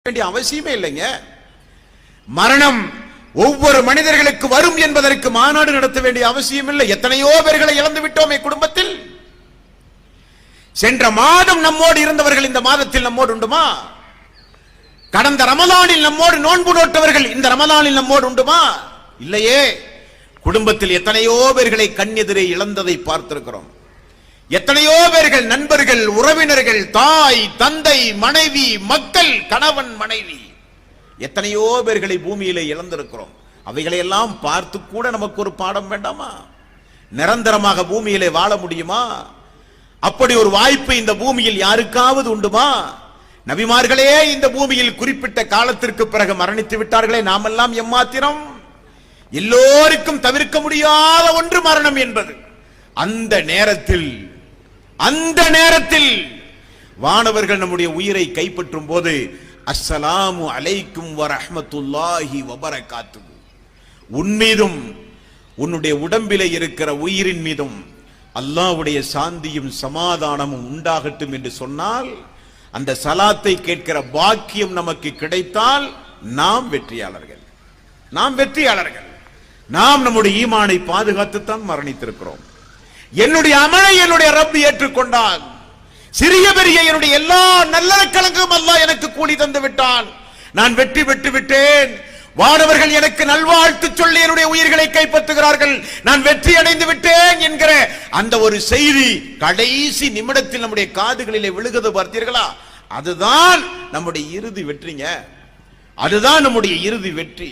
வேண்டிய அவசியமே இல்லைங்க. மரணம் ஒவ்வொரு மனிதர்களுக்கு வரும் என்பதற்கு மாநாடு நடத்த வேண்டிய அவசியம் இல்லை. எத்தனையோ பேர்களை இழந்து விட்டோமே குடும்பத்தில். சென்ற மாதம் நம்மோடு இருந்தவர்கள் இந்த மாதத்தில் நம்மோடு உண்டுமா? கடந்த ரமலானில் நம்மோடு நோன்பு நோட்டவர்கள் இந்த ரமலானில் நம்மோடு உண்டுமா? இல்லையே. குடும்பத்தில் எத்தனையோ பேர்களை கண்ணெதிரே இழந்ததை பார்த்திருக்கிறோம். எத்தனையோ பேர்கள், நண்பர்கள், உறவினர்கள், தாய், தந்தை, மனைவி, மக்கள், கணவன், மனைவி, எத்தனையோ பேர்களை பூமியிலே இழந்திருக்கிறோம். அவைகளை எல்லாம் பார்த்து கூட நமக்கு ஒரு பாடம் வேண்டாமா? நிரந்தரமாக பூமியிலே வாழ முடியுமா? அப்படி ஒரு வாய்ப்பு இந்த பூமியில் யாருக்காவது உண்டுமா? நபிமார்களே இந்த பூமியில் குறிப்பிட்ட காலத்திற்கு பிறகு மரணித்து விட்டார்களே, நாமெல்லாம் எம்மாத்திரம்? எல்லோருக்கும் தவிர்க்க முடியாத ஒன்று மரணம் என்பது. அந்த நேரத்தில் வானவர்கள் நம்முடைய உயிரை கைப்பற்றும் போது அஸ்ஸலாமு அலைக்கும் வரஹ்மத்துல்லாஹி வபரகாத்துஹு, உன் மீதும் உன்னுடைய உடம்பிலே இருக்கிற உயிரின் மீதும் அல்லாஹ்வுடைய சாந்தியும் சமாதானமும் உண்டாகட்டும் என்று சொன்னால், அந்த சலாத்தை கேட்கிற பாக்கியம் நமக்கு கிடைத்தால் நாம் வெற்றியாளர்கள். நாம் நம்முடைய ஈமானை பாதுகாத்துத்தான் மரணித்திருக்கிறோம். என்னுடைய அமலை என்னுடைய ரப் ஏற்றுக்கொண்டால், சிறிய பெரிய என்னுடைய எல்லா நல்லறக்கணக்கும் அல்லாஹ் எனக்கு கூலி தந்து விட்டான். நான் வெற்றி பெற்று விட்டேன். வானவர்கள் எனக்கு நல்வாழ்த்து சொல்லி என்னுடைய உயிர்களை கைப்பற்றுகிறார்கள். நான் வெற்றி அடைந்து விட்டேன் என்கிற அந்த ஒரு செய்தி கடைசி நிமிடத்தில் நம்முடைய காதுகளிலே விழுகிறது பார்த்தீர்களா? அதுதான் நம்முடைய இறுதி வெற்றிங்க. அதுதான் நம்முடைய இறுதி வெற்றி.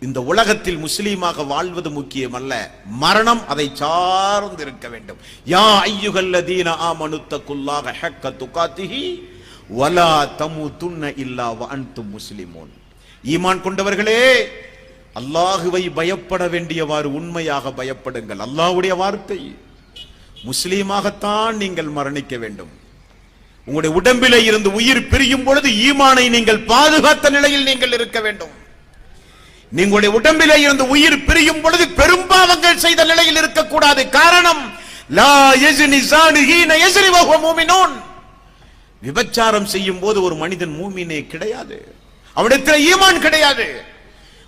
இந்த உலகத்தில் முஸ்லீமாக வாழ்வது முக்கியம் அல்ல, மரணம் அதை சார்ந்து இருக்க வேண்டும். யா அய்யுஹல்லதீன ஆமனுத்தகுல்லாஹ ஹக்க துகாத்திஹி வலா தமூதுன்ன இல்லா வஅன்தும் முஸ்லிமூன். ஈமான் கொண்டவர்களே, அல்லாஹுவை பயப்பட வேண்டியவாறு உண்மையாக பயப்படுங்கள். அல்லாஹ்வுடைய வார்த்தை. முஸ்லீமாகத்தான் நீங்கள் மரணிக்க வேண்டும். உங்களுடைய உடம்பிலே இருந்து உயிர் பிரியும் பொழுது ஈமானை நீங்கள் பாதுகாத்த நிலையில் நீங்கள் இருக்க வேண்டும். நீங்களுடைய உடம்பிலே இருந்து உயிர் பிரியும் பொழுது பெரும்பாவங்கள் செய்த நிலையில் இருக்கக்கூடாது. காரணம், லா யஸ்னி ஸானி ஹீன யஸ்னி வஹுவ மூமினூன். விபச்சாரம் செய்யும் போது ஒரு மனிதன் மூமினே கிடையாது, அவனிடத்தில் ஈமான் கிடையாது.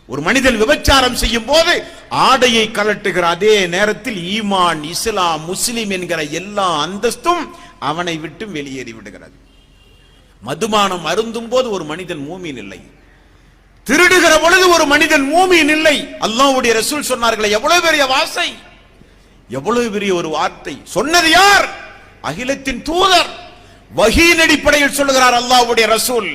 ஒரு மனிதன் விபச்சாரம் செய்யும் போது ஆடையை கலட்டுகிற அதே நேரத்தில் ஈமான், இஸ்லாம், முஸ்லிம் என்கிற எல்லா அந்தஸ்தும் அவனை விட்டு வெளியேறி விடுகிறது. மதுபானம் அருந்தும் போது ஒரு மனிதன் மூமின் இல்லை. திருடுகிற பொழுது ஒரு மனிதன் மூமின் இல்லை. அல்லாஹ்வுடைய ரசூல் சொன்னார்களே, எவ்வளவு பெரிய வார்த்தை, எவ்வளவு பெரிய ஒரு வார்த்தை. சொன்னது யார்? அகிலத்தின் தூதர். வஹீயின் அடிப்படையில் சொல்லுகிறார் அல்லாஹ்வுடைய ரசூல்.